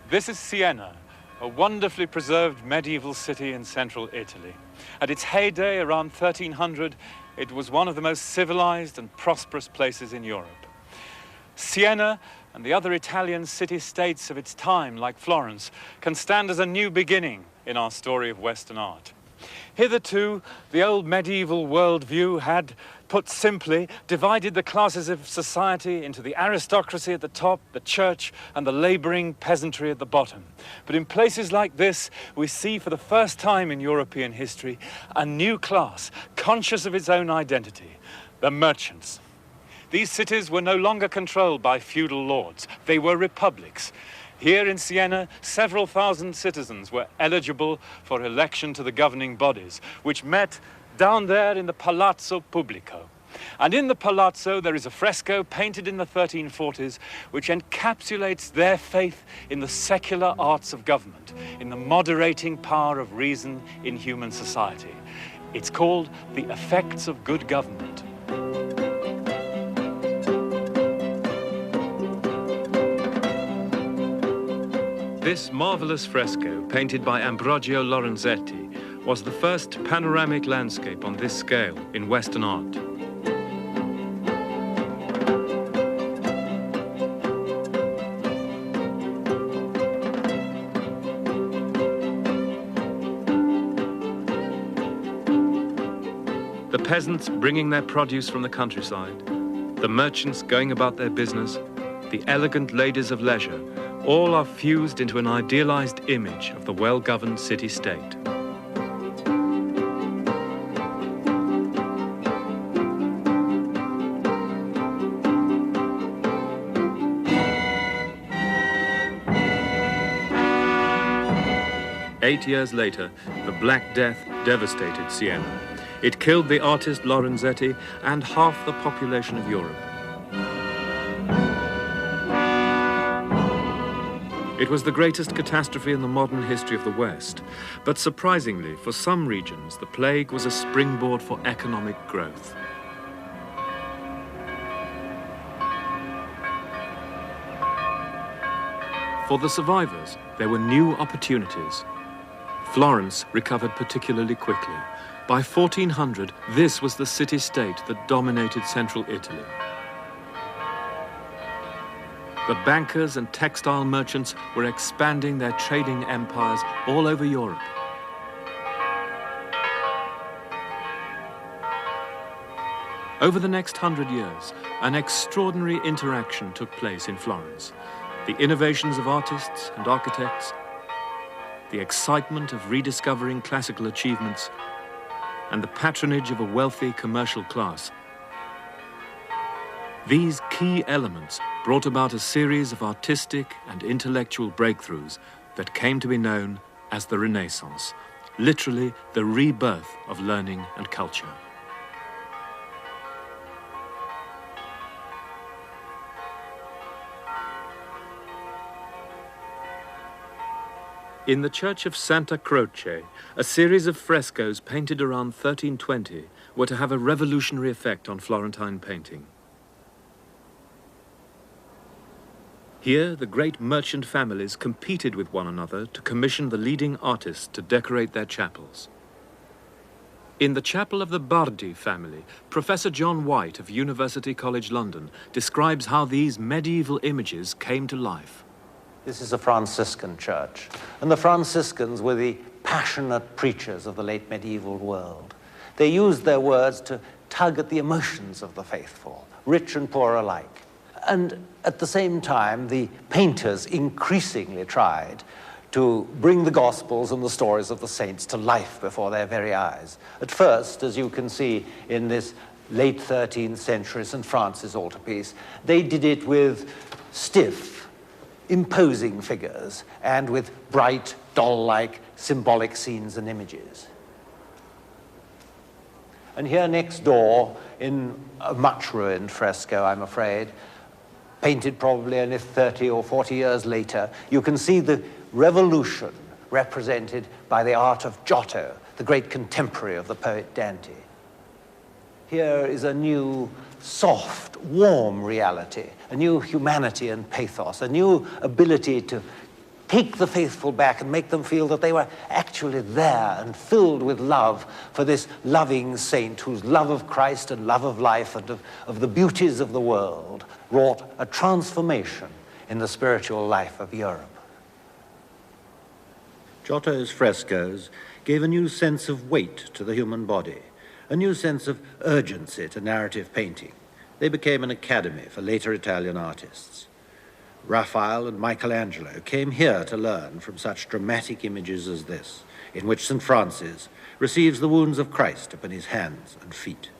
This is Siena, a wonderfully preserved medieval city in central Italy. At its heyday, around 1300, it was one of the most civilized and prosperous places in Europe. Siena and the other Italian city-states of its time, like Florence, can stand as a new beginning in our story of Western art. Hitherto, the old medieval worldview had, put simply, divided the classes of society into the aristocracy at the top, the church, and the laboring peasantry at the bottom. But in places like this, we see for the first time in European history a new class, conscious of its own identity, the merchants. These cities were no longer controlled by feudal lords. They were republics. Here in Siena, several thousand citizens were eligible for election to the governing bodies, which met down there in the Palazzo Pubblico. And in the Palazzo, there is a fresco painted in the 1340s, which encapsulates their faith in the secular arts of government, in the moderating power of reason in human society. It's called The Effects of Good Government. This marvelous fresco, painted by Ambrogio Lorenzetti, was the first panoramic landscape on this scale in Western art. The peasants bringing their produce from the countryside, the merchants going about their business, the elegant ladies of leisure, all are fused into an idealized image of the well-governed city-state. Eight years later, the Black Death devastated Siena. It killed the artist Lorenzetti and half the population of Europe. It was the greatest catastrophe in the modern history of the West, but surprisingly, for some regions, the plague was a springboard for economic growth. For the survivors, there were new opportunities. Florence recovered particularly quickly. By 1400, this was the city-state that dominated central Italy. The bankers and textile merchants were expanding their trading empires all over Europe. Over the next 100 years, an extraordinary interaction took place in Florence. The innovations of artists and architects, the excitement of rediscovering classical achievements, and the patronage of a wealthy commercial class. These key elements brought about a series of artistic and intellectual breakthroughs that came to be known as the Renaissance, literally the rebirth of learning and culture. In the church of Santa Croce, a series of frescoes painted around 1320 were to have a revolutionary effect on Florentine painting. Here, the great merchant families competed with one another to commission the leading artists to decorate their chapels. In the chapel of the Bardi family, Professor John White of University College London describes how these medieval images came to life. This is a Franciscan church, and the Franciscans were the passionate preachers of the late medieval world. They used their words to tug at the emotions of the faithful, rich and poor alike. And at the same time, the painters increasingly tried to bring the Gospels and the stories of the saints to life before their very eyes. At first, as you can see in this late 13th century St. Francis altarpiece, they did it with stiff, imposing figures and with bright, doll-like symbolic scenes and images. And here next door, in a much ruined fresco, I'm afraid, painted probably only 30 or 40 years later, you can see the revolution represented by the art of Giotto, the great contemporary of the poet Dante. Here is a new, soft, warm reality, a new humanity and pathos, a new ability to take the faithful back and make them feel that they were actually there and filled with love for this loving saint whose love of Christ and love of life and of the beauties of the world wrought a transformation in the spiritual life of Europe. Giotto's frescoes gave a new sense of weight to the human body, a new sense of urgency to narrative painting. They became an academy for later Italian artists. Raphael and Michelangelo came here to learn from such dramatic images as this, in which St. Francis receives the wounds of Christ upon his hands and feet.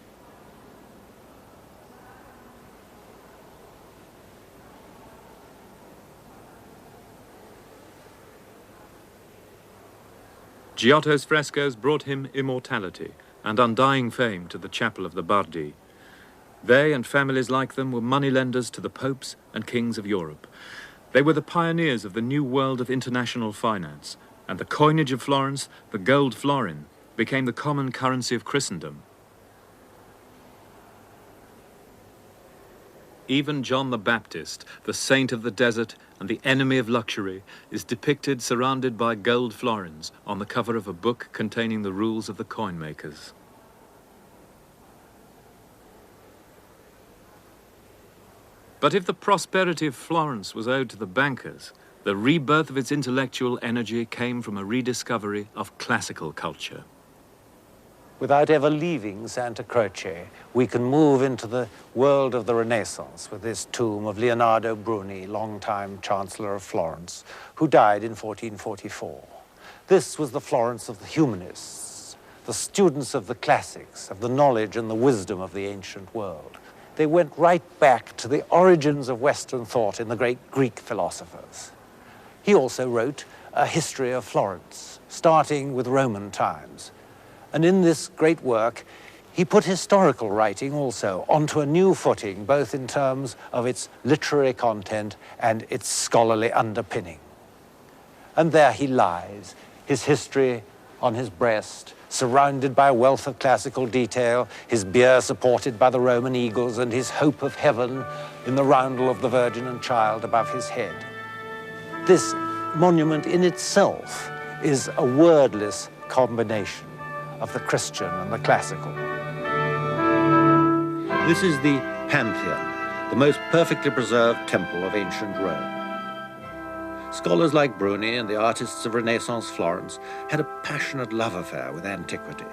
Giotto's frescoes brought him immortality and undying fame to the chapel of the Bardi. They and families like them were moneylenders to the popes and kings of Europe. They were the pioneers of the new world of international finance, and the coinage of Florence, the gold florin, became the common currency of Christendom. Even John the Baptist, the saint of the desert and the enemy of luxury, is depicted surrounded by gold florins on the cover of a book containing the rules of the coin makers. But if the prosperity of Florence was owed to the bankers, the rebirth of its intellectual energy came from a rediscovery of classical culture. Without ever leaving Santa Croce, we can move into the world of the Renaissance with this tomb of Leonardo Bruni, longtime Chancellor of Florence, who died in 1444. This was the Florence of the humanists, the students of the classics, of the knowledge and the wisdom of the ancient world. They went right back to the origins of Western thought in the great Greek philosophers. He also wrote a history of Florence, starting with Roman times. And in this great work, he put historical writing also onto a new footing, both in terms of its literary content and its scholarly underpinning. And there he lies, his history on his breast, surrounded by a wealth of classical detail, his bier supported by the Roman eagles, and his hope of heaven in the roundel of the Virgin and Child above his head. This monument in itself is a wordless combination of the Christian and the classical. This is the Pantheon, the most perfectly preserved temple of ancient Rome. Scholars like Bruni and the artists of Renaissance Florence had a passionate love affair with antiquity.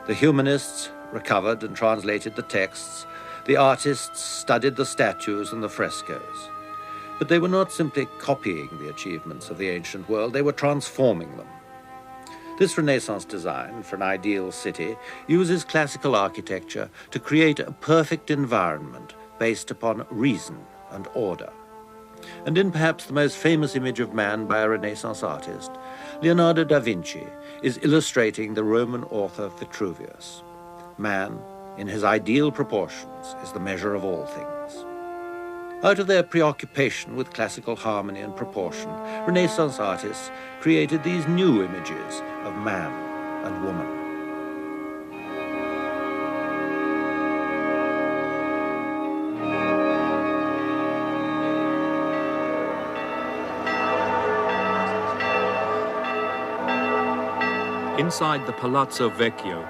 The humanists recovered and translated the texts. The artists studied the statues and the frescoes. But they were not simply copying the achievements of the ancient world, they were transforming them. This Renaissance design for an ideal city uses classical architecture to create a perfect environment based upon reason and order. And in perhaps the most famous image of man by a Renaissance artist, Leonardo da Vinci is illustrating the Roman author Vitruvius. Man, in his ideal proportions, is the measure of all things. Out of their preoccupation with classical harmony and proportion, Renaissance artists created these new images of man and woman. Inside the Palazzo Vecchio,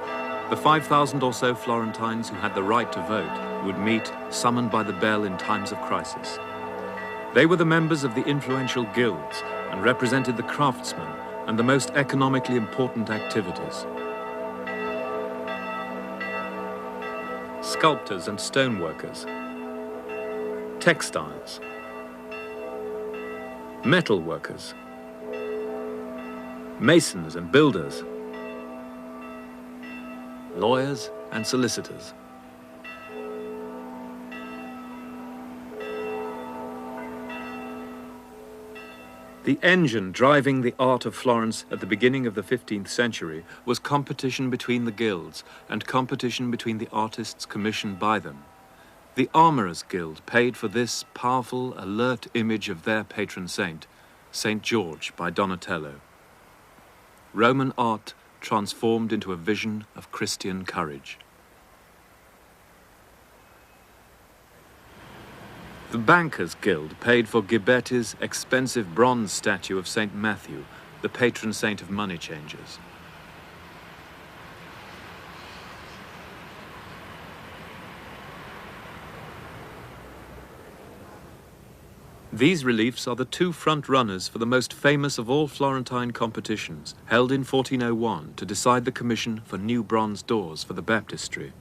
the 5,000 or so Florentines who had the right to vote would meet, summoned by the bell in times of crisis. They were the members of the influential guilds and represented the craftsmen and the most economically important activities. Sculptors and stoneworkers, textiles, metal workers, masons and builders, lawyers and solicitors. The engine driving the art of Florence at the beginning of the 15th century was competition between the guilds and competition between the artists commissioned by them. The Armourers' Guild paid for this powerful, alert image of their patron saint, St. George by Donatello. Roman art transformed into a vision of Christian courage. The Bankers' Guild paid for Ghiberti's expensive bronze statue of St. Matthew, the patron saint of money changers. These reliefs are the two front runners for the most famous of all Florentine competitions, held in 1401 to decide the commission for new bronze doors for the baptistry.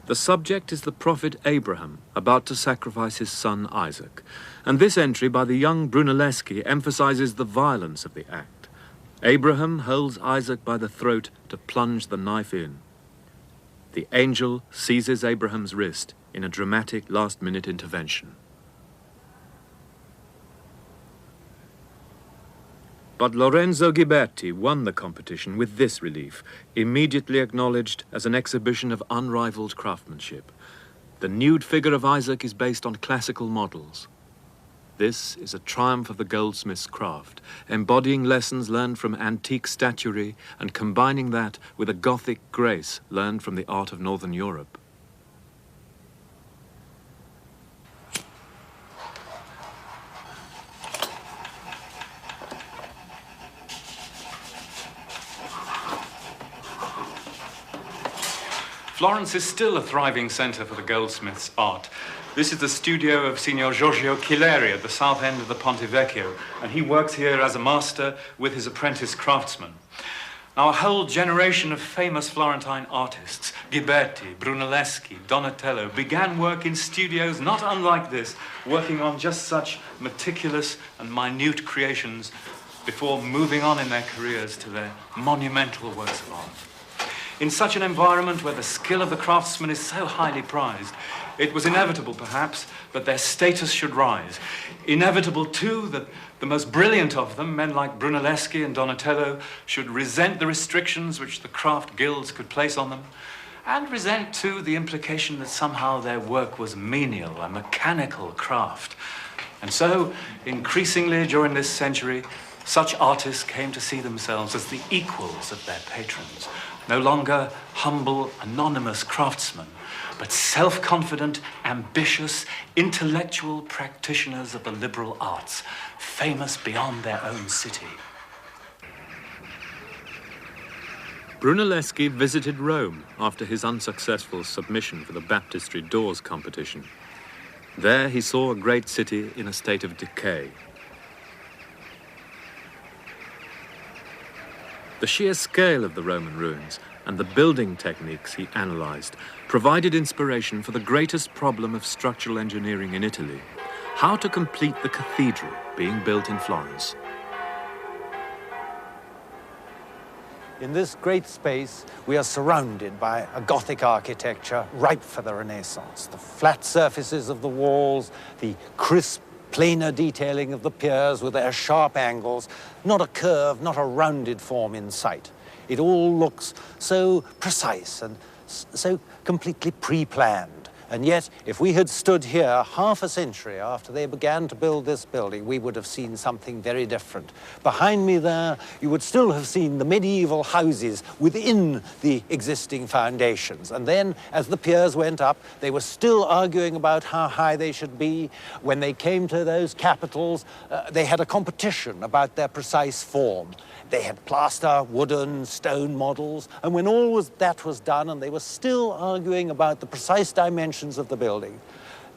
The subject is the prophet Abraham, about to sacrifice his son Isaac, and this entry by the young Brunelleschi emphasizes the violence of the act. Abraham holds Isaac by the throat to plunge the knife in. The angel seizes Abraham's wrist in a dramatic last-minute intervention. But Lorenzo Ghiberti won the competition with this relief, immediately acknowledged as an exhibition of unrivaled craftsmanship. The nude figure of Isaac is based on classical models. This is a triumph of the goldsmith's craft, embodying lessons learned from antique statuary and combining that with a Gothic grace learned from the art of Northern Europe. Florence is still a thriving centre for the goldsmith's art. This is the studio of Signor Giorgio Chileri at the south end of the Ponte Vecchio, and he works here as a master with his apprentice craftsmen. Now, a whole generation of famous Florentine artists, Ghiberti, Brunelleschi, Donatello, began work in studios not unlike this, working on just such meticulous and minute creations before moving on in their careers to their monumental works of art. In such an environment where the skill of the craftsman is so highly prized, it was inevitable, perhaps, that their status should rise. Inevitable, too, that the most brilliant of them, men like Brunelleschi and Donatello, should resent the restrictions which the craft guilds could place on them, and resent, too, the implication that somehow their work was menial, a mechanical craft. And so, increasingly during this century, such artists came to see themselves as the equals of their patrons, no longer humble, anonymous craftsmen, but self-confident, ambitious, intellectual practitioners of the liberal arts, famous beyond their own city. Brunelleschi visited Rome after his unsuccessful submission for the baptistry doors competition. There he saw a great city in a state of decay. The sheer scale of the Roman ruins and the building techniques he analyzed provided inspiration for the greatest problem of structural engineering in Italy: how to complete the cathedral being built in Florence. In this great space, we are surrounded by a Gothic architecture ripe for the Renaissance. The flat surfaces of the walls, the crisp, plainer detailing of the piers with their sharp angles, not a curve, not a rounded form in sight. It all looks so precise and so completely pre-planned. And yet, if we had stood here half a century after they began to build this building, we would have seen something very different. Behind me there, you would still have seen the medieval houses within the existing foundations. And then, as the piers went up, they were still arguing about how high they should be. When they came to those capitals, they had a competition about their precise form. They had plaster, wooden, stone models, and when all that was done, and they were still arguing about the precise dimensions of the building,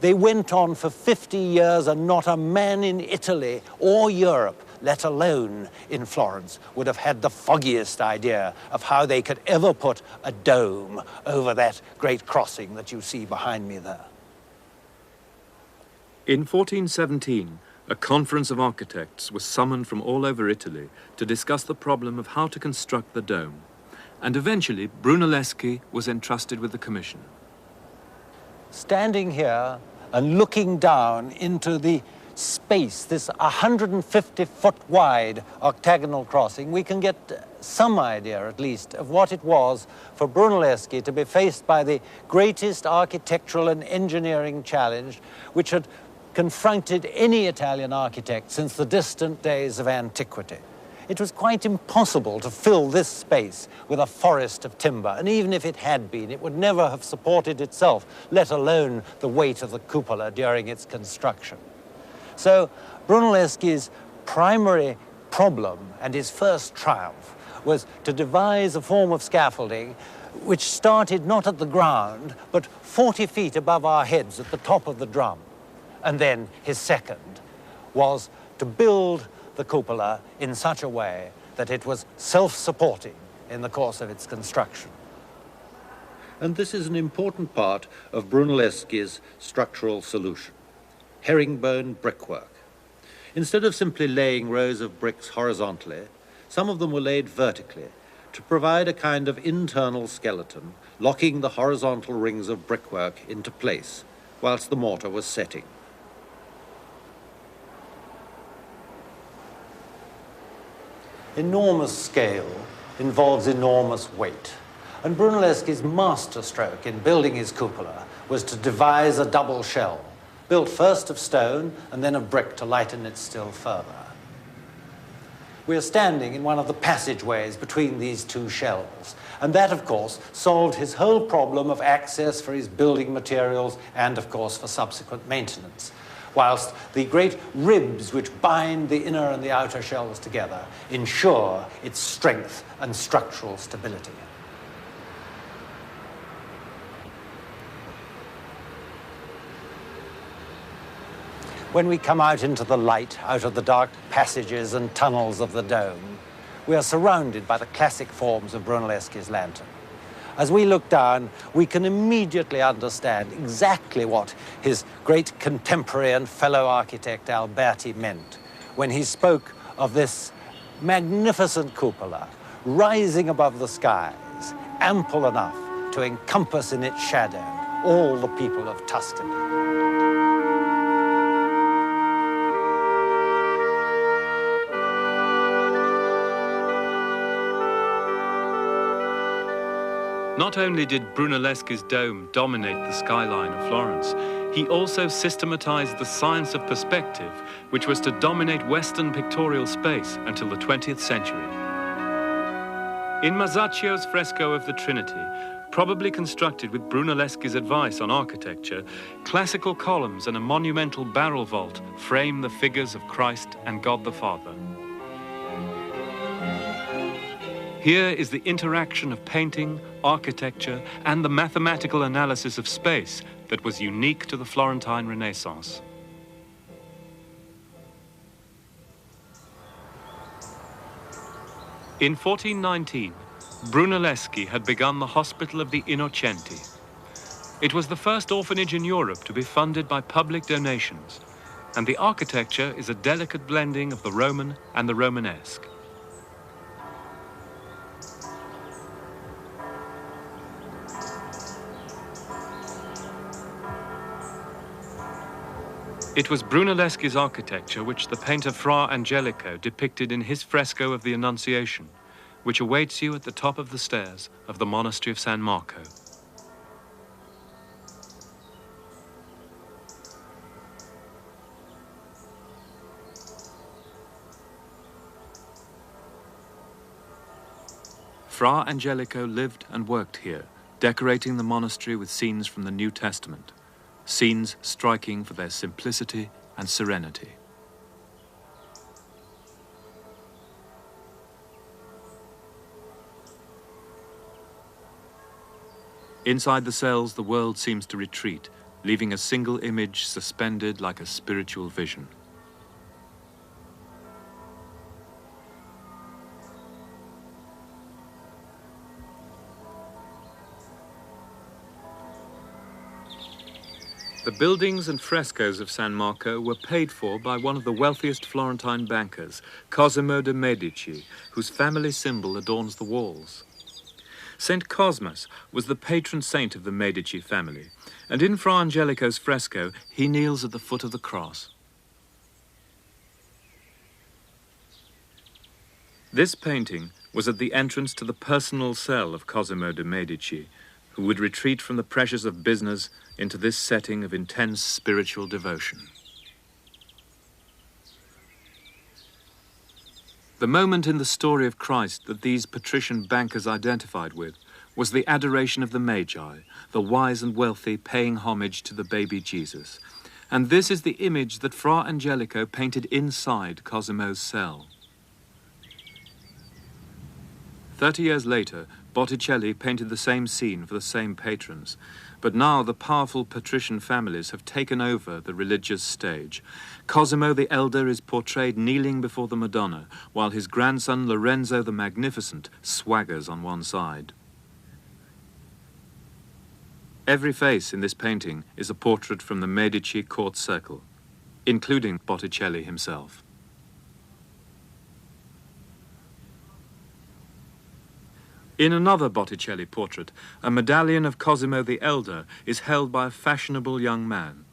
they went on for 50 years, and not a man in Italy or Europe, let alone in Florence, would have had the foggiest idea of how they could ever put a dome over that great crossing that you see behind me there. In 1417, a conference of architects was summoned from all over Italy to discuss the problem of how to construct the dome. And eventually, Brunelleschi was entrusted with the commission. Standing here and looking down into the space, this 150-foot wide octagonal crossing, we can get some idea, at least, of what it was for Brunelleschi to be faced by the greatest architectural and engineering challenge which had confronted any Italian architect since the distant days of antiquity. It was quite impossible to fill this space with a forest of timber, and even if it had been, it would never have supported itself, let alone the weight of the cupola during its construction. So Brunelleschi's primary problem and his first triumph was to devise a form of scaffolding which started not at the ground, but 40 feet above our heads at the top of the drum. And then his second was to build the cupola in such a way that it was self-supporting in the course of its construction. And this is an important part of Brunelleschi's structural solution: herringbone brickwork. Instead of simply laying rows of bricks horizontally, some of them were laid vertically to provide a kind of internal skeleton, locking the horizontal rings of brickwork into place whilst the mortar was setting. Enormous scale involves enormous weight. And Brunelleschi's masterstroke in building his cupola was to devise a double shell, built first of stone and then of brick to lighten it still further. We are standing in one of the passageways between these two shells, and that, of course, solved his whole problem of access for his building materials and, of course, for subsequent maintenance, whilst the great ribs which bind the inner and the outer shells together ensure its strength and structural stability. When we come out into the light, out of the dark passages and tunnels of the dome, we are surrounded by the classic forms of Brunelleschi's lantern. As we look down, we can immediately understand exactly what his great contemporary and fellow architect Alberti meant when he spoke of this magnificent cupola rising above the skies, ample enough to encompass in its shadow all the people of Tuscany. Not only did Brunelleschi's dome dominate the skyline of Florence, he also systematized the science of perspective, which was to dominate Western pictorial space until the 20th century. In Masaccio's fresco of the Trinity, probably constructed with Brunelleschi's advice on architecture, classical columns and a monumental barrel vault frame the figures of Christ and God the Father. Here is the interaction of painting, architecture, and the mathematical analysis of space that was unique to the Florentine Renaissance. In 1419, Brunelleschi had begun the Hospital of the Innocenti. It was the first orphanage in Europe to be funded by public donations, and the architecture is a delicate blending of the Roman and the Romanesque. It was Brunelleschi's architecture which the painter Fra Angelico depicted in his fresco of the Annunciation, which awaits you at the top of the stairs of the monastery of San Marco. Fra Angelico lived and worked here, decorating the monastery with scenes from the New Testament. Scenes striking for their simplicity and serenity. Inside the cells, the world seems to retreat, leaving a single image suspended like a spiritual vision. The buildings and frescoes of San Marco were paid for by one of the wealthiest Florentine bankers, Cosimo de' Medici, whose family symbol adorns the walls. Saint Cosmas was the patron saint of the Medici family, and in Fra Angelico's fresco, he kneels at the foot of the cross. This painting was at the entrance to the personal cell of Cosimo de' Medici, who would retreat from the pressures of business into this setting of intense spiritual devotion. The moment in the story of Christ that these patrician bankers identified with was the adoration of the Magi, the wise and wealthy paying homage to the baby Jesus. And this is the image that Fra Angelico painted inside Cosimo's cell. 30 years later, Botticelli painted the same scene for the same patrons. But now the powerful patrician families have taken over the religious stage. Cosimo the Elder is portrayed kneeling before the Madonna, while his grandson Lorenzo the Magnificent swaggers on one side. Every face in this painting is a portrait from the Medici court circle, including Botticelli himself. In another Botticelli portrait, a medallion of Cosimo the Elder is held by a fashionable young man.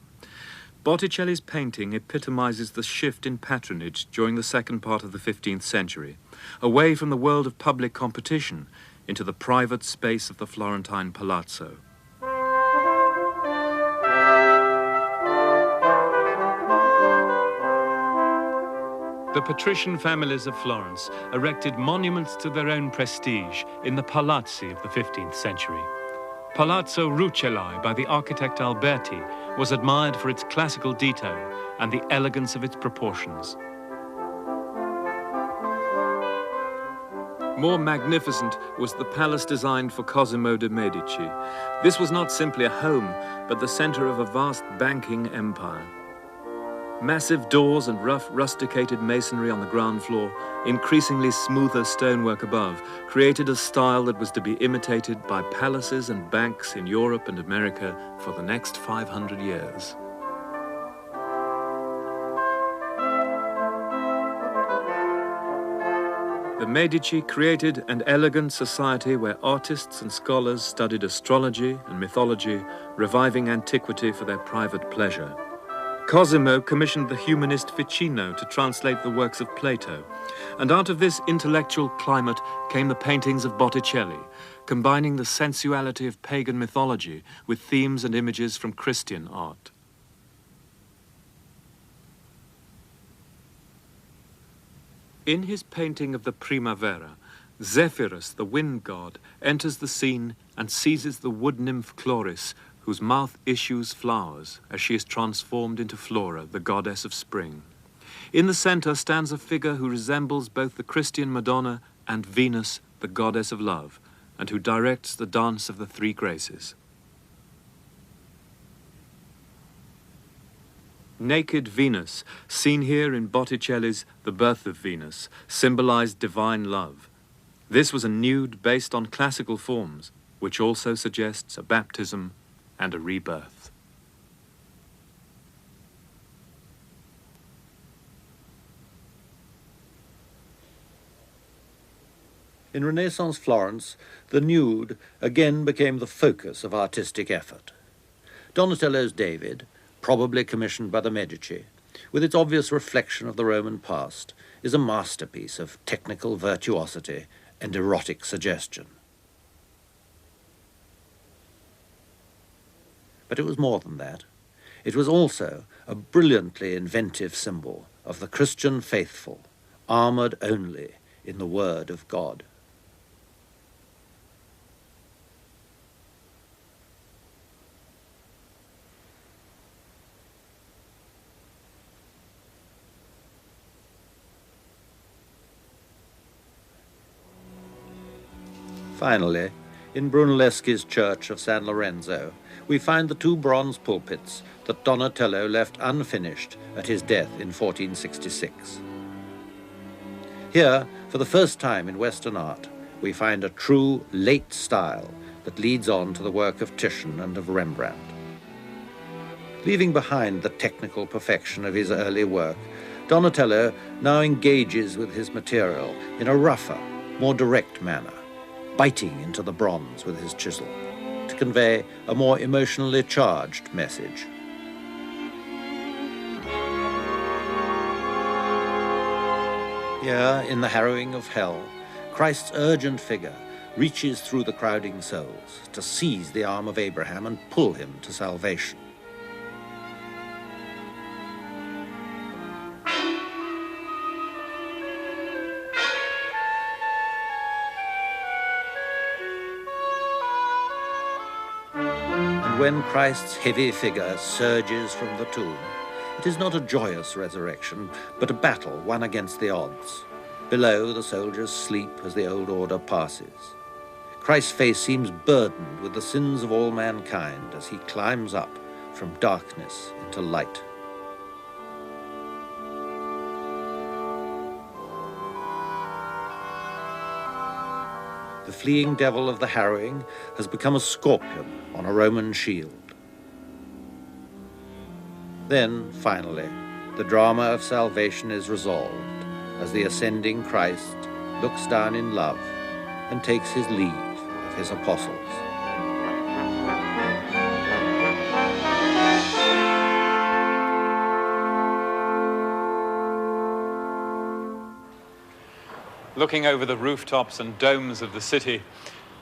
Botticelli's painting epitomizes the shift in patronage during the second part of the 15th century, away from the world of public competition into the private space of the Florentine palazzo. The patrician families of Florence erected monuments to their own prestige in the palazzi of the 15th century. Palazzo Rucellai by the architect Alberti was admired for its classical detail and the elegance of its proportions. More magnificent was the palace designed for Cosimo de' Medici. This was not simply a home, but the center of a vast banking empire. Massive doors and rough rusticated masonry on the ground floor, increasingly smoother stonework above, created a style that was to be imitated by palaces and banks in Europe and America for the next 500 years. The Medici created an elegant society where artists and scholars studied astrology and mythology, reviving antiquity for their private pleasure. Cosimo commissioned the humanist Ficino to translate the works of Plato, and out of this intellectual climate came the paintings of Botticelli, combining the sensuality of pagan mythology with themes and images from Christian art. In his painting of the Primavera, Zephyrus, the wind god, enters the scene and seizes the wood nymph Chloris, whose mouth issues flowers as she is transformed into Flora, the goddess of spring. In the center stands a figure who resembles both the Christian Madonna and Venus, the goddess of love, and who directs the dance of the three graces. Naked Venus, seen here in Botticelli's The Birth of Venus, symbolized divine love. This was a nude based on classical forms, which also suggests a baptism and a rebirth. In Renaissance Florence, the nude again became the focus of artistic effort. Donatello's David, probably commissioned by the Medici, with its obvious reflection of the Roman past, is a masterpiece of technical virtuosity and erotic suggestion. But it was more than that. It was also a brilliantly inventive symbol of the Christian faithful, armored only in the Word of God. Finally, in Brunelleschi's church of San Lorenzo, we find the two bronze pulpits that Donatello left unfinished at his death in 1466. Here, for the first time in Western art, we find a true late style that leads on to the work of Titian and of Rembrandt. Leaving behind the technical perfection of his early work, Donatello now engages with his material in a rougher, more direct manner, biting into the bronze with his chisel to convey a more emotionally charged message. Here, in the harrowing of hell, Christ's urgent figure reaches through the crowding souls to seize the arm of Abraham and pull him to salvation. when Christ's heavy figure surges from the tomb, it is not a joyous resurrection, but a battle won against the odds. Below, the soldiers sleep as the old order passes. Christ's face seems burdened with the sins of all mankind as he climbs up from darkness into light. The fleeing devil of the harrowing has become a scorpion on a Roman shield. Then, finally, the drama of salvation is resolved as the ascending Christ looks down in love and takes his leave of his apostles. Looking over the rooftops and domes of the city,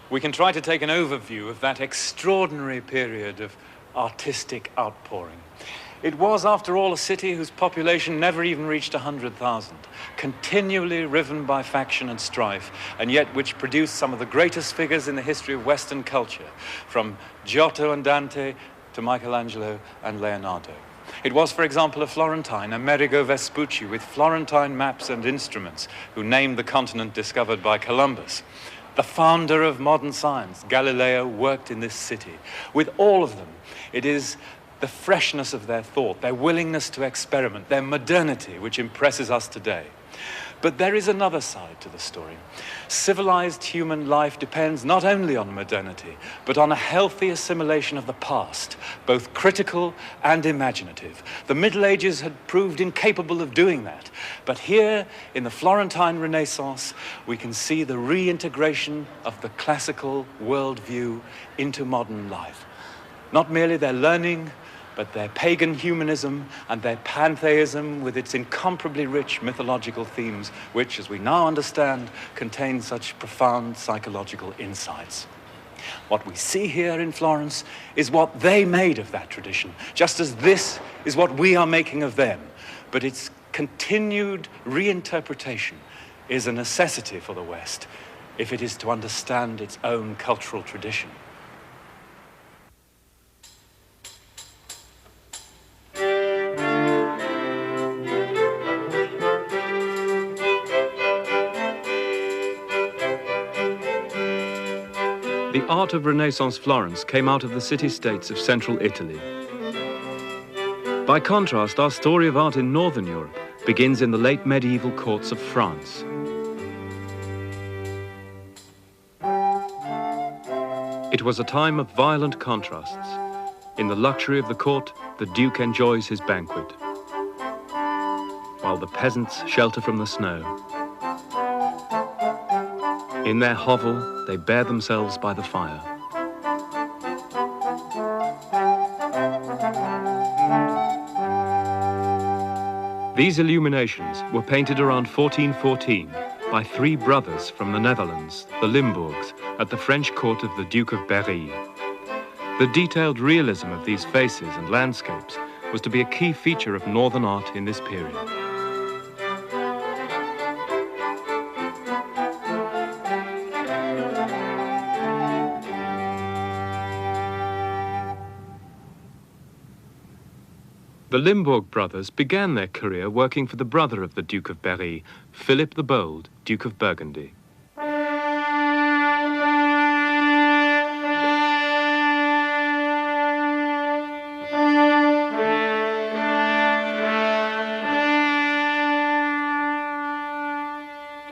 we can try to take an overview of that extraordinary period of artistic outpouring. It was, after all, a city whose population never even reached 100,000, continually riven by faction and strife, and yet which produced some of the greatest figures in the history of Western culture, from Giotto and Dante to Michelangelo and Leonardo. It was, for example, a Florentine, Amerigo Vespucci, with Florentine maps and instruments, who named the continent discovered by Columbus. The founder of modern science, Galileo, worked in this city. With all of them, it is the freshness of their thought, their willingness to experiment, their modernity, which impresses us today. But there is another side to the story. Civilized human life depends not only on modernity, but on a healthy assimilation of the past, both critical and imaginative. The Middle Ages had proved incapable of doing that. But here, in the Florentine Renaissance, we can see the reintegration of the classical worldview into modern life. Not merely their learning, but their pagan humanism and their pantheism with its incomparably rich mythological themes, which, as we now understand, contain such profound psychological insights. What we see here in Florence is what they made of that tradition, just as this is what we are making of them. But its continued reinterpretation is a necessity for the West if it is to understand its own cultural tradition. The art of Renaissance Florence came out of the city-states of central Italy. By contrast, our story of art in Northern Europe begins in the late medieval courts of France. It was a time of violent contrasts. In the luxury of the court, the Duke enjoys his banquet, while the peasants shelter from the snow. In their hovel, they bear themselves by the fire. These illuminations were painted around 1414 by three brothers from the Netherlands, the Limburgs, at the French court of the Duke of Berry. The detailed realism of these faces and landscapes was to be a key feature of northern art in this period. The Limburg brothers began their career working for the brother of the Duke of Berry, Philip the Bold, Duke of Burgundy.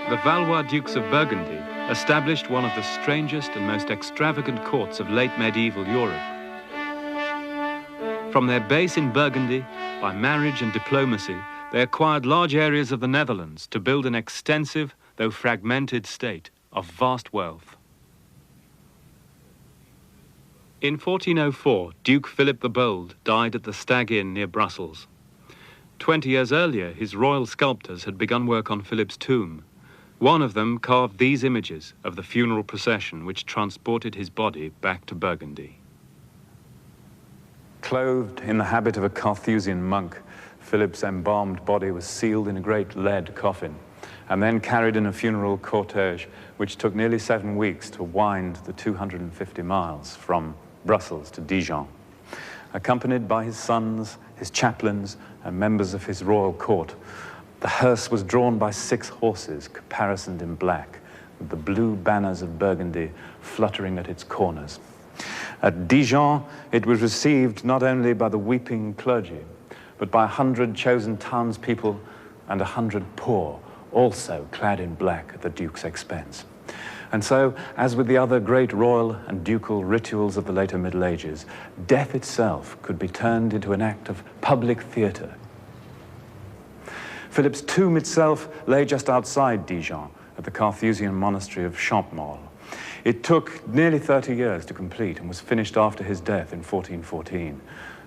The Valois Dukes of Burgundy established one of the strangest and most extravagant courts of late medieval Europe. From their base in Burgundy, by marriage and diplomacy, they acquired large areas of the Netherlands to build an extensive, though fragmented state of vast wealth. In 1404, Duke Philip the Bold died at the Stag Inn near Brussels. 20 years earlier, his royal sculptors had begun work on Philip's tomb. One of them carved these images of the funeral procession which transported his body back to Burgundy. Clothed in the habit of a Carthusian monk, Philip's embalmed body was sealed in a great lead coffin and then carried in a funeral cortege which took nearly 7 weeks to wind the 250 miles from Brussels to Dijon. accompanied by his sons, his chaplains, and members of his royal court. The hearse was drawn by 6 horses, caparisoned in black, with the blue banners of Burgundy fluttering at its corners. At Dijon, it was received not only by the weeping clergy, but by 100 chosen townspeople and 100 poor, also clad in black at the Duke's expense. And so, as with the other great royal and ducal rituals of the later Middle Ages, death itself could be turned into an act of public theatre. Philip's tomb itself lay just outside Dijon, at the Carthusian monastery of Champmol. It took nearly 30 years to complete and was finished after his death in 1414.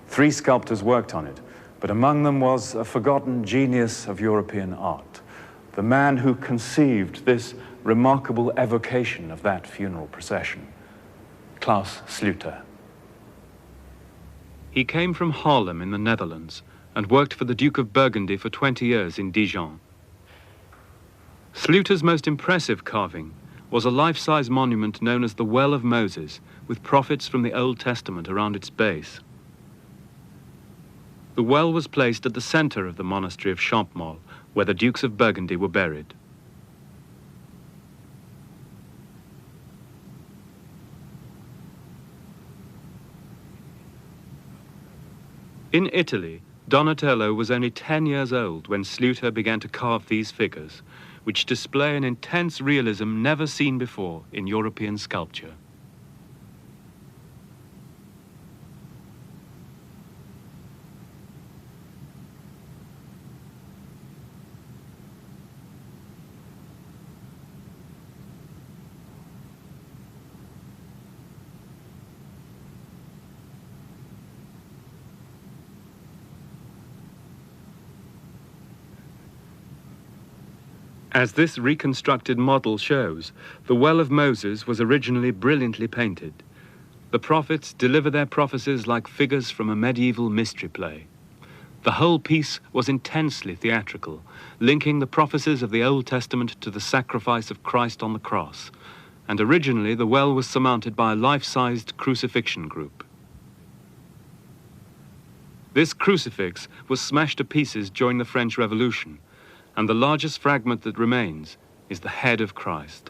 3 sculptors worked on it, but among them was a forgotten genius of European art, the man who conceived this remarkable evocation of that funeral procession, Klaus Sluter. He came from Haarlem in the Netherlands and worked for the Duke of Burgundy for 20 years in Dijon. Sluter's most impressive carving was a life-size monument known as the Well of Moses, with prophets from the Old Testament around its base. The well was placed at the center of the monastery of Champmol, where the Dukes of Burgundy were buried. In Italy, Donatello was only 10 years old when Sluter began to carve these figures, which display an intense realism never seen before in European sculpture. As this reconstructed model shows, the Well of Moses was originally brilliantly painted. The prophets deliver their prophecies like figures from a medieval mystery play. The whole piece was intensely theatrical, linking the prophecies of the Old Testament to the sacrifice of Christ on the cross. And originally, the well was surmounted by a life-sized crucifixion group. This crucifix was smashed to pieces during the French Revolution, and the largest fragment that remains is the head of Christ.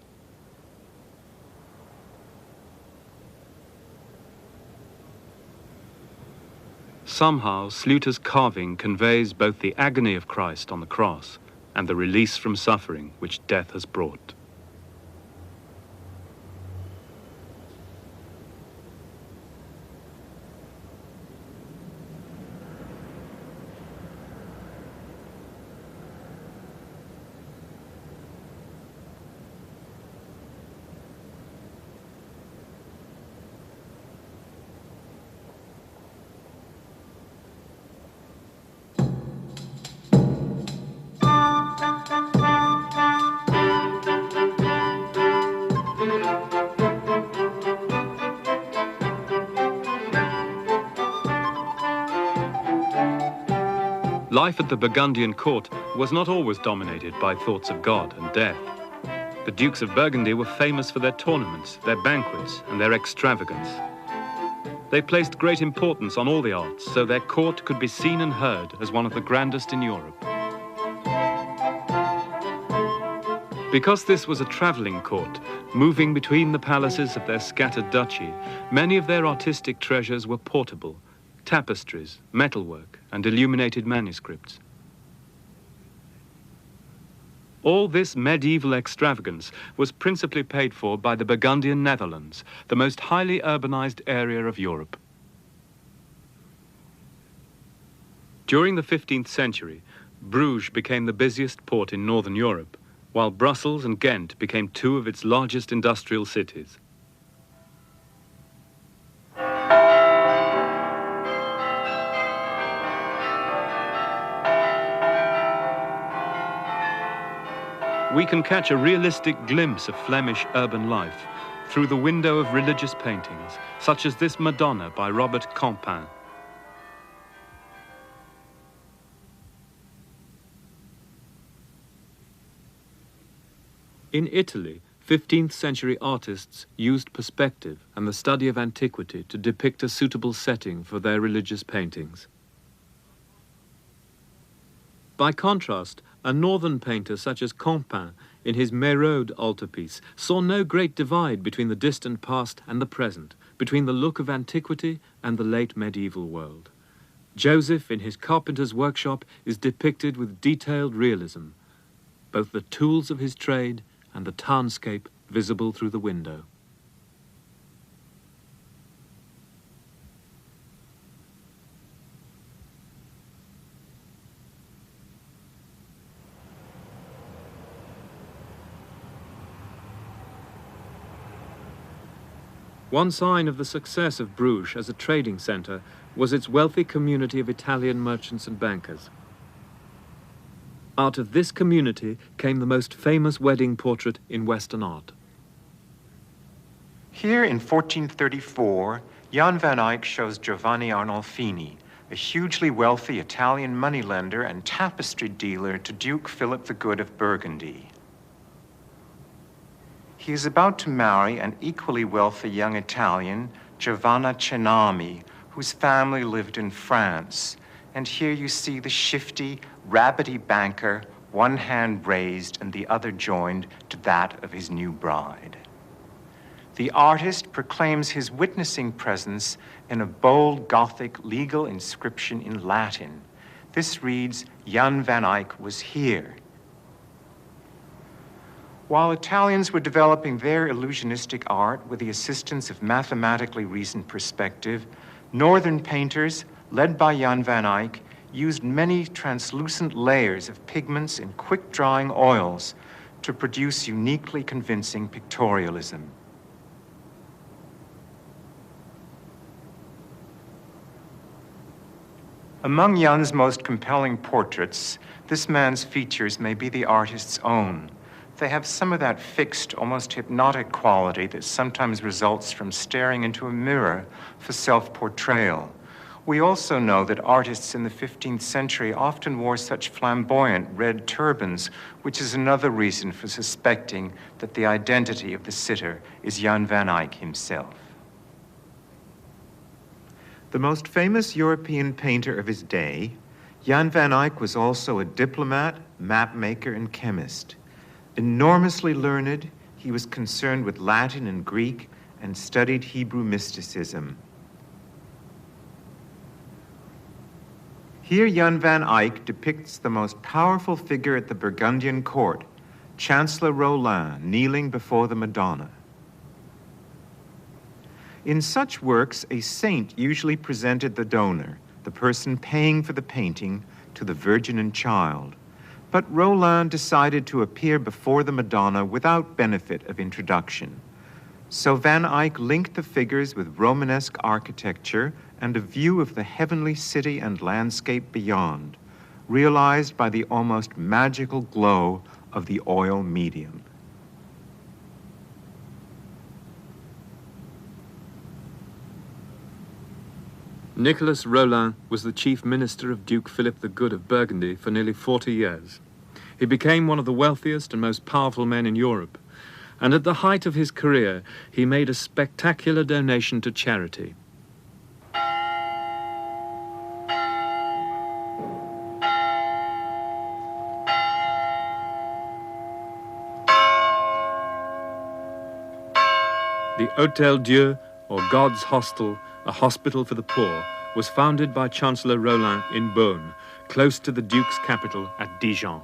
Somehow, Sluter's carving conveys both the agony of Christ on the cross and the release from suffering which death has brought. Life at the Burgundian court was not always dominated by thoughts of God and death. The Dukes of Burgundy were famous for their tournaments, their banquets, and their extravagance. They placed great importance on all the arts, so their court could be seen and heard as one of the grandest in Europe. Because this was a traveling court, moving between the palaces of their scattered duchy, many of their artistic treasures were portable: tapestries, metalwork, and illuminated manuscripts. All this medieval extravagance was principally paid for by the Burgundian Netherlands, the most highly urbanized area of Europe. During the 15th century, Bruges became the busiest port in northern Europe, while Brussels and Ghent became 2 of its largest industrial cities. We can catch a realistic glimpse of Flemish urban life through the window of religious paintings, such as this Madonna by Robert Campin. In Italy, 15th century artists used perspective and the study of antiquity to depict a suitable setting for their religious paintings. By contrast, a northern painter such as Campin, in his Mérode altarpiece, saw no great divide between the distant past and the present, between the look of antiquity and the late medieval world. Joseph, in his carpenter's workshop, is depicted with detailed realism, both the tools of his trade and the townscape visible through the window. One sign of the success of Bruges as a trading centre was its wealthy community of Italian merchants and bankers. Out of this community came the most famous wedding portrait in Western art. Here in 1434, Jan van Eyck shows Giovanni Arnolfini, a hugely wealthy Italian moneylender and tapestry dealer to Duke Philip the Good of Burgundy. He is about to marry an equally wealthy young Italian, Giovanna Cenami, whose family lived in France. And here you see the shifty, rabbity banker, one hand raised and the other joined to that of his new bride. The artist proclaims his witnessing presence in a bold Gothic legal inscription in Latin. This reads, Jan van Eyck was here. While Italians were developing their illusionistic art with the assistance of mathematically reasoned perspective, northern painters, led by Jan van Eyck, used many translucent layers of pigments in quick-drying oils to produce uniquely convincing pictorialism. Among Jan's most compelling portraits, this man's features may be the artist's own. They have some of that fixed, almost hypnotic quality that sometimes results from staring into a mirror for self-portrayal. We also know that artists in the 15th century often wore such flamboyant red turbans, which is another reason for suspecting that the identity of the sitter is Jan van Eyck himself. The most famous European painter of his day, Jan van Eyck was also a diplomat, mapmaker, and chemist. Enormously learned, he was concerned with Latin and Greek and studied Hebrew mysticism. Here Jan van Eyck depicts the most powerful figure at the Burgundian court, Chancellor Rollin kneeling before the Madonna. In such works, a saint usually presented the donor, the person paying for the painting, to the Virgin and Child. But Rollin decided to appear before the Madonna without benefit of introduction. So Van Eyck linked the figures with Romanesque architecture and a view of the heavenly city and landscape beyond, realized by the almost magical glow of the oil medium. Nicholas Rollin was the chief minister of Duke Philip the Good of Burgundy for nearly 40 years. He became one of the wealthiest and most powerful men in Europe, and at the height of his career, he made a spectacular donation to charity. The Hôtel Dieu, or God's Hostel, a hospital for the poor, was founded by Chancellor Rollin in Beaune, close to the Duke's capital at Dijon.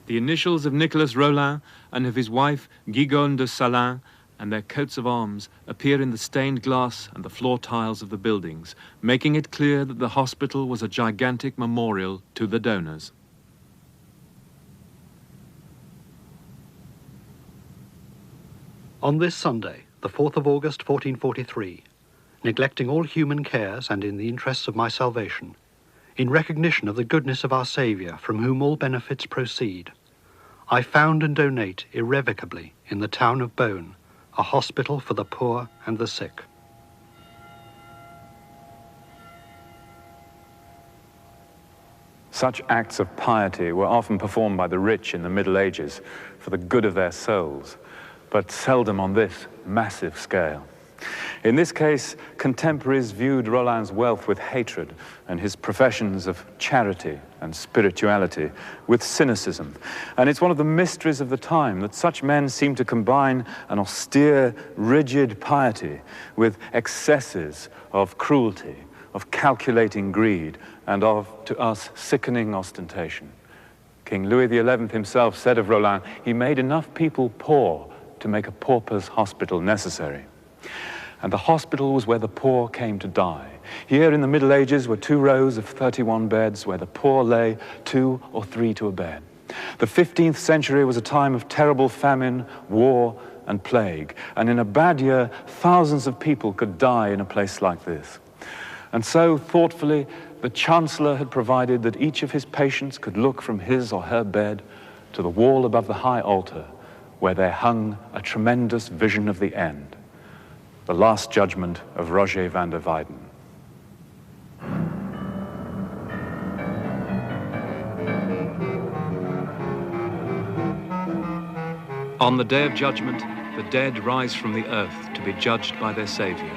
The initials of Nicholas Rollin and of his wife Guigonne de Salins and their coats of arms appear in the stained glass and the floor tiles of the buildings, making it clear that the hospital was a gigantic memorial to the donors. On this Sunday, the 4th of August, 1443, neglecting all human cares and in the interests of my salvation, in recognition of the goodness of our Saviour, from whom all benefits proceed, I found and donate irrevocably in the town of Beaune a hospital for the poor and the sick. Such acts of piety were often performed by the rich in the Middle Ages for the good of their souls, but seldom on this massive scale. In this case, contemporaries viewed Rollin's wealth with hatred and his professions of charity and spirituality with cynicism. And it's one of the mysteries of the time that such men seem to combine an austere, rigid piety with excesses of cruelty, of calculating greed, and of, to us, sickening ostentation. King Louis XI himself said of Rollin, he made enough people poor to make a pauper's hospital necessary. And the hospital was where the poor came to die. Here in the Middle Ages were 2 rows of 31 beds where the poor lay 2 or 3 to a bed. The 15th century was a time of terrible famine, war, and plague. And in a bad year, thousands of people could die in a place like this. And so, thoughtfully, the Chancellor had provided that each of his patients could look from his or her bed to the wall above the high altar, where there hung a tremendous vision of the end, the last judgment of Roger van der Weyden. On the day of judgment, the dead rise from the earth to be judged by their Saviour.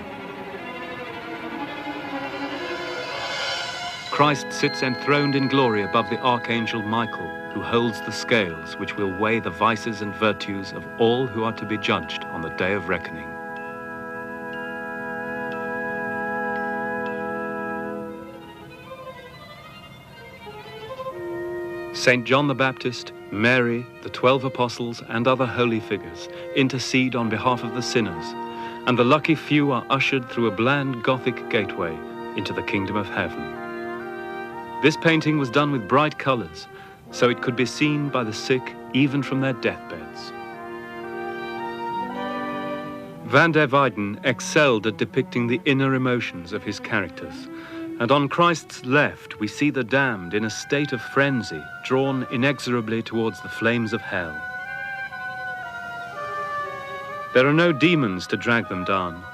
Christ sits enthroned in glory above the Archangel Michael, who holds the scales which will weigh the vices and virtues of all who are to be judged on the day of reckoning. St. John the Baptist, Mary, the 12 apostles, and other holy figures intercede on behalf of the sinners, and the lucky few are ushered through a bland Gothic gateway into the kingdom of heaven. This painting was done with bright colors, so it could be seen by the sick even from their deathbeds. Van der Weyden excelled at depicting the inner emotions of his characters, and on Christ's left we see the damned in a state of frenzy, drawn inexorably towards the flames of hell. There are no demons to drag them down.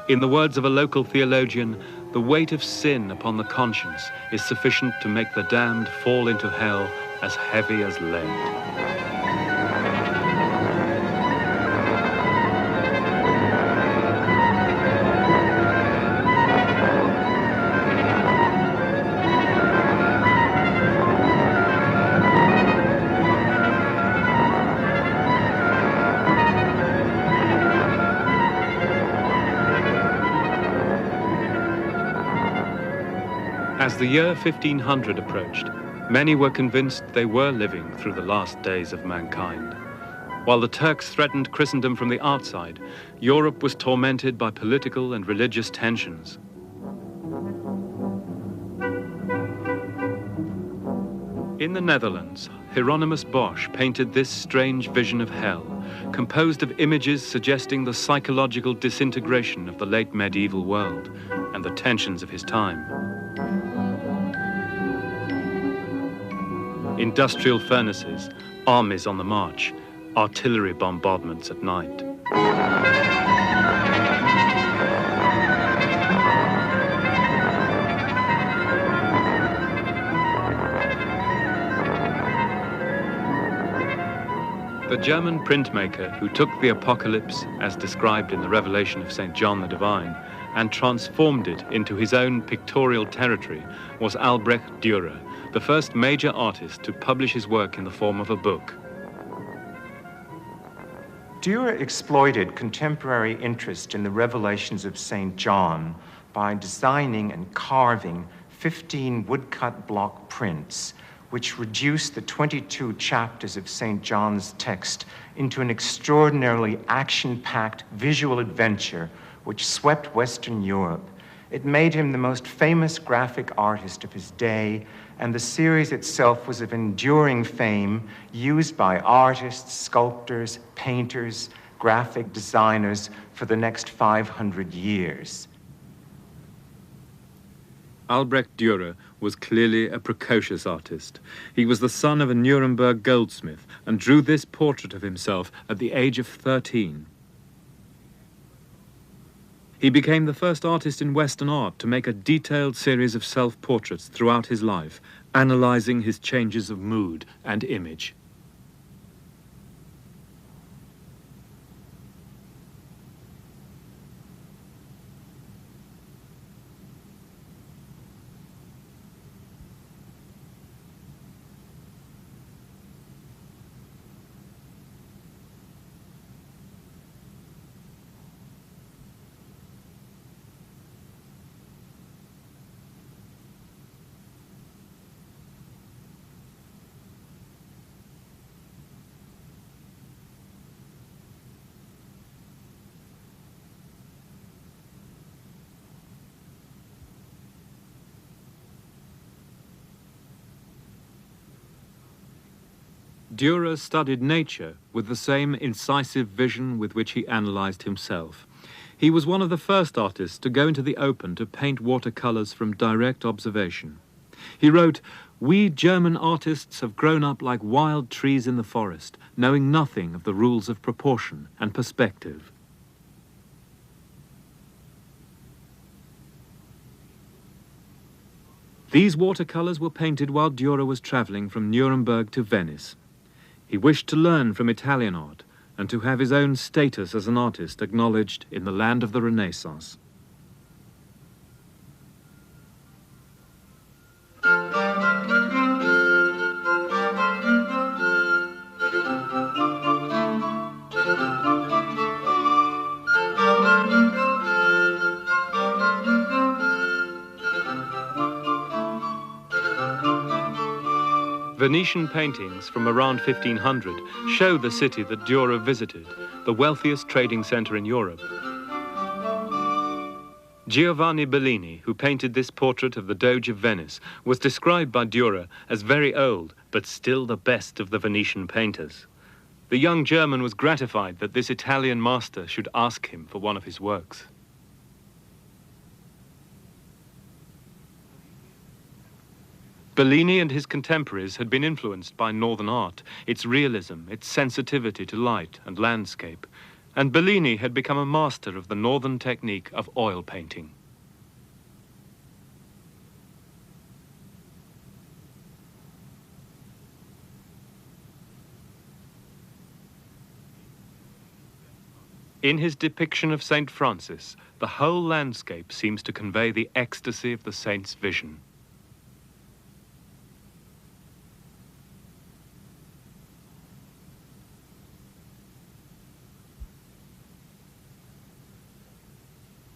In the words of a local theologian, the weight of sin upon the conscience is sufficient to make the damned fall into hell as heavy as lead. As the year 1500 approached, many were convinced they were living through the last days of mankind. While the Turks threatened Christendom from the outside, Europe was tormented by political and religious tensions. In the Netherlands, Hieronymus Bosch painted this strange vision of hell, composed of images suggesting the psychological disintegration of the late medieval world and the tensions of his time. Industrial furnaces, armies on the march, artillery bombardments at night. The German printmaker who took the apocalypse, as described in the Revelation of St. John the Divine, and transformed it into his own pictorial territory was Albrecht Dürer, the first major artist to publish his work in the form of a book. Dürer exploited contemporary interest in the revelations of St. John by designing and carving 15 woodcut block prints, which reduced the 22 chapters of St. John's text into an extraordinarily action-packed visual adventure which swept Western Europe. It made him the most famous graphic artist of his day, and the series itself was of enduring fame, used by artists, sculptors, painters, graphic designers for the next 500 years. Albrecht Dürer was clearly a precocious artist. He was the son of a Nuremberg goldsmith and drew this portrait of himself at the age of 13. He became the first artist in Western art to make a detailed series of self-portraits throughout his life, analyzing his changes of mood and image. Dürer studied nature with the same incisive vision with which he analyzed himself. He was one of the first artists to go into the open to paint watercolors from direct observation. He wrote, "We German artists have grown up like wild trees in the forest, knowing nothing of the rules of proportion and perspective." These watercolors were painted while Dürer was traveling from Nuremberg to Venice. He wished to learn from Italian art and to have his own status as an artist acknowledged in the land of the Renaissance. Venetian paintings from around 1500 show the city that Dürer visited, the wealthiest trading center in Europe. Giovanni Bellini, who painted this portrait of the Doge of Venice, was described by Dürer as very old, but still the best of the Venetian painters. The young German was gratified that this Italian master should ask him for one of his works. Bellini and his contemporaries had been influenced by Northern art, its realism, its sensitivity to light and landscape, and Bellini had become a master of the Northern technique of oil painting. In his depiction of St. Francis, the whole landscape seems to convey the ecstasy of the saint's vision.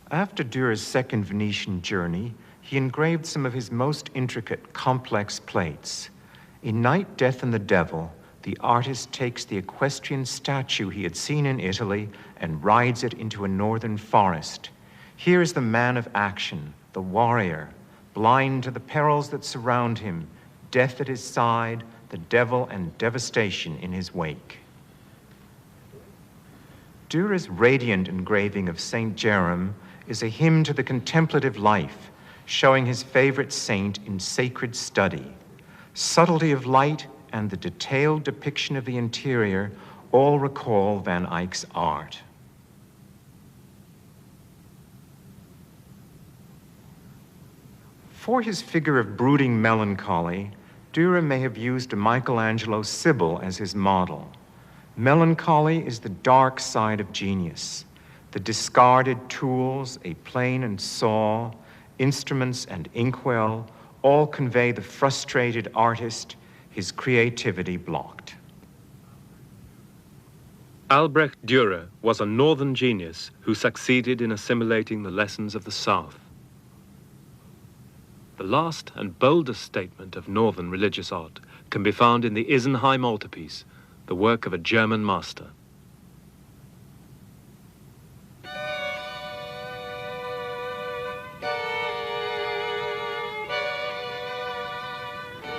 After Dürer's second Venetian journey, he engraved some of his most intricate, complex plates. In Night, Death, and the Devil, the artist takes the equestrian statue he had seen in Italy and rides it into a northern forest. Here is the man of action, the warrior, blind to the perils that surround him, death at his side, the devil and devastation in his wake. Dürer's radiant engraving of Saint Jerome is a hymn to the contemplative life, showing his favorite saint in sacred study. Subtlety of light and the detailed depiction of the interior all recall Van Eyck's art. For his figure of brooding melancholy, Dürer may have used a Michelangelo Sibyl as his model. Melancholy is the dark side of genius. The discarded tools, a plane and saw, instruments and inkwell, all convey the frustrated artist, his creativity blocked. Albrecht Dürer was a northern genius who succeeded in assimilating the lessons of the South. The last and boldest statement of northern religious art can be found in the Isenheim altarpiece, the work of a German master.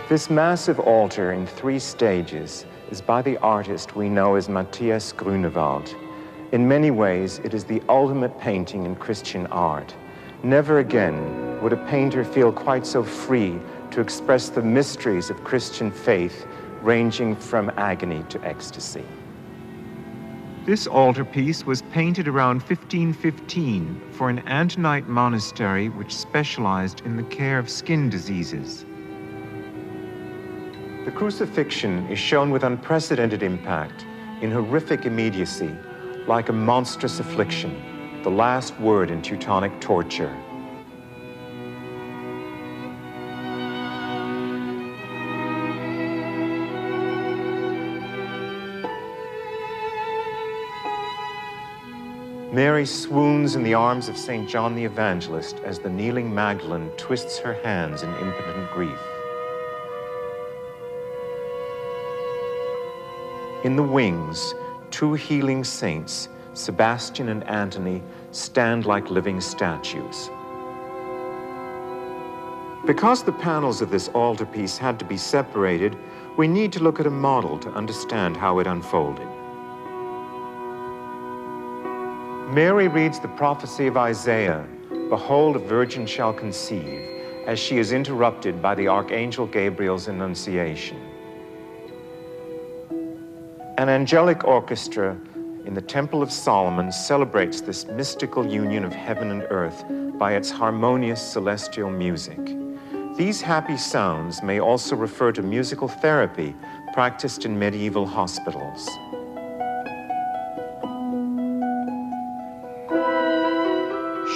This massive altar in 3 stages is by the artist we know as Matthias Grunewald. In many ways, it is the ultimate painting in Christian art. Never again would a painter feel quite so free to express the mysteries of Christian faith, ranging from agony to ecstasy. This altarpiece was painted around 1515 for an Antonite monastery which specialized in the care of skin diseases. The crucifixion is shown with unprecedented impact, in horrific immediacy, like a monstrous affliction, the last word in Teutonic torture. Mary swoons in the arms of St. John the Evangelist as the kneeling Magdalene twists her hands in impotent grief. In the wings, two healing saints, Sebastian and Antony, stand like living statues. Because the panels of this altarpiece had to be separated, we need to look at a model to understand how it unfolded. Mary reads the prophecy of Isaiah, "Behold, a virgin shall conceive," as she is interrupted by the Archangel Gabriel's annunciation. An angelic orchestra in the Temple of Solomon celebrates this mystical union of heaven and earth by its harmonious celestial music. These happy sounds may also refer to musical therapy practiced in medieval hospitals.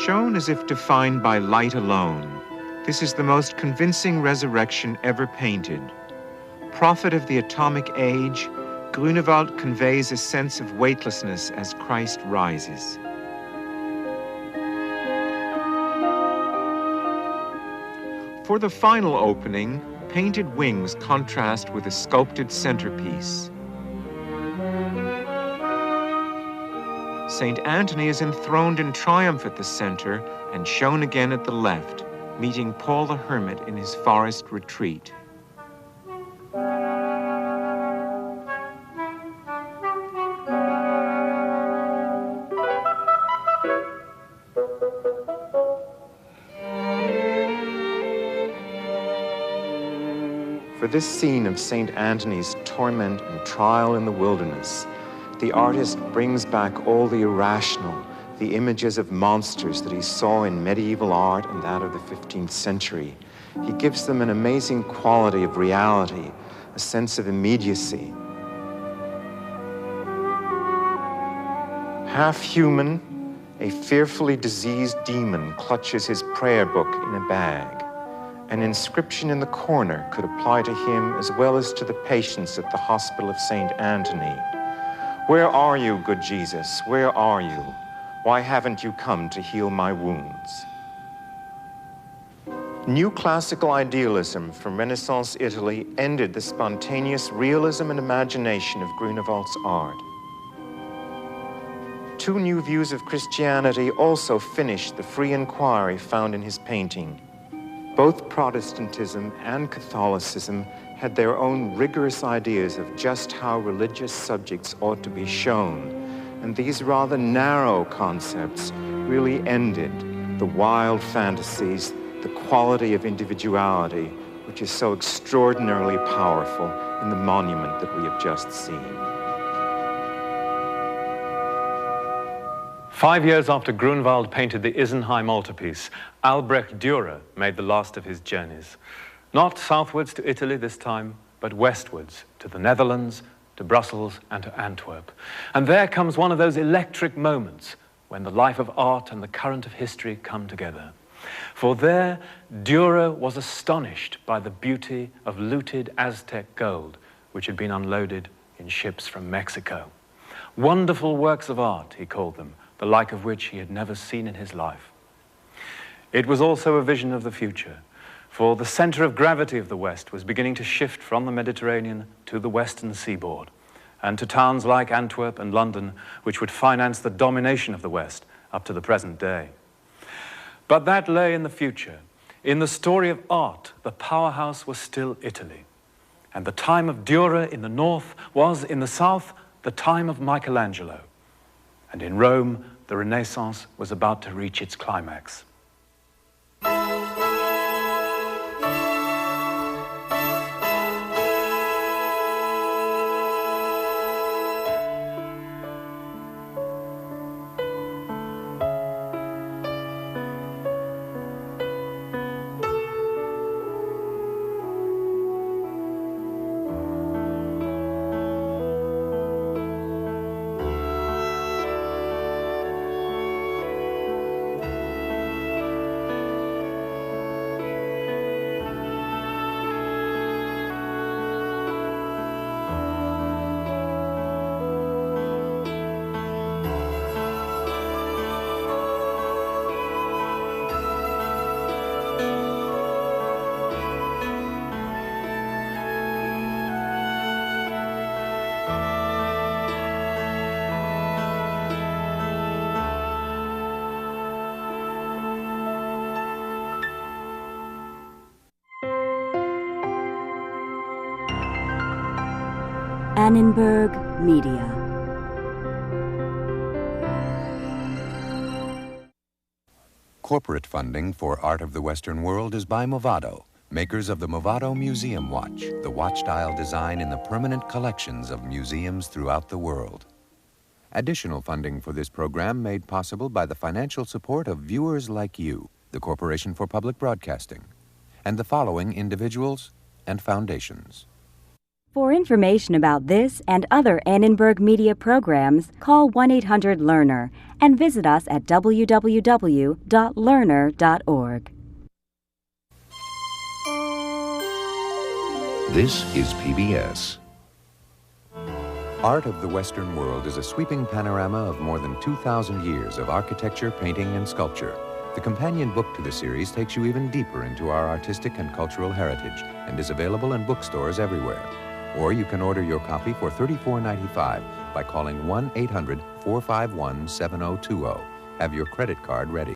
Shown as if defined by light alone, this is the most convincing resurrection ever painted. Prophet of the atomic age, Grunewald conveys a sense of weightlessness as Christ rises. For the final opening, painted wings contrast with a sculpted centerpiece. St. Anthony is enthroned in triumph at the center and shown again at the left, meeting Paul the Hermit in his forest retreat. For this scene of St. Anthony's torment and trial in the wilderness, the artist brings back all the irrational, the images of monsters that he saw in medieval art and that of the 15th century. He gives them an amazing quality of reality, a sense of immediacy. Half human, a fearfully diseased demon clutches his prayer book in a bag. An inscription in the corner could apply to him as well as to the patients at the Hospital of St. Anthony. "Where are you, good Jesus? Where are you? Why haven't you come to heal my wounds?" New classical idealism from Renaissance Italy ended the spontaneous realism and imagination of Grunewald's art. Two new views of Christianity also finished the free inquiry found in his painting. Both Protestantism and Catholicism had their own rigorous ideas of just how religious subjects ought to be shown, and these rather narrow concepts really ended the wild fantasies, the quality of individuality, which is so extraordinarily powerful in the monument that we have just seen. 5 years after Grunewald painted the Isenheim altarpiece, Albrecht Dürer made the last of his journeys. Not southwards to Italy this time, but westwards to the Netherlands, to Brussels, and to Antwerp. And there comes one of those electric moments when the life of art and the current of history come together. For there, Dürer was astonished by the beauty of looted Aztec gold, which had been unloaded in ships from Mexico. Wonderful works of art, he called them, the like of which he had never seen in his life. It was also a vision of the future, for the center of gravity of the West was beginning to shift from the Mediterranean to the western seaboard, and to towns like Antwerp and London, which would finance the domination of the West up to the present day. But that lay in the future. In the story of art, the powerhouse was still Italy. And the time of Dürer in the north was, in the south, the time of Michelangelo. And in Rome, the Renaissance was about to reach its climax. Annenberg Media. Corporate funding for Art of the Western World is by Movado, makers of the Movado Museum Watch, the watch-style design in the permanent collections of museums throughout the world. Additional funding for this program made possible by the financial support of viewers like you, the Corporation for Public Broadcasting, and the following individuals and foundations. For information about this and other Annenberg Media programs, call 1-800-LEARNER and visit us at www.learner.org. This is PBS. Art of the Western World is a sweeping panorama of more than 2,000 years of architecture, painting, and sculpture. The companion book to the series takes you even deeper into our artistic and cultural heritage and is available in bookstores everywhere. Or you can order your copy for $34.95 by calling 1-800-451-7020. Have your credit card ready.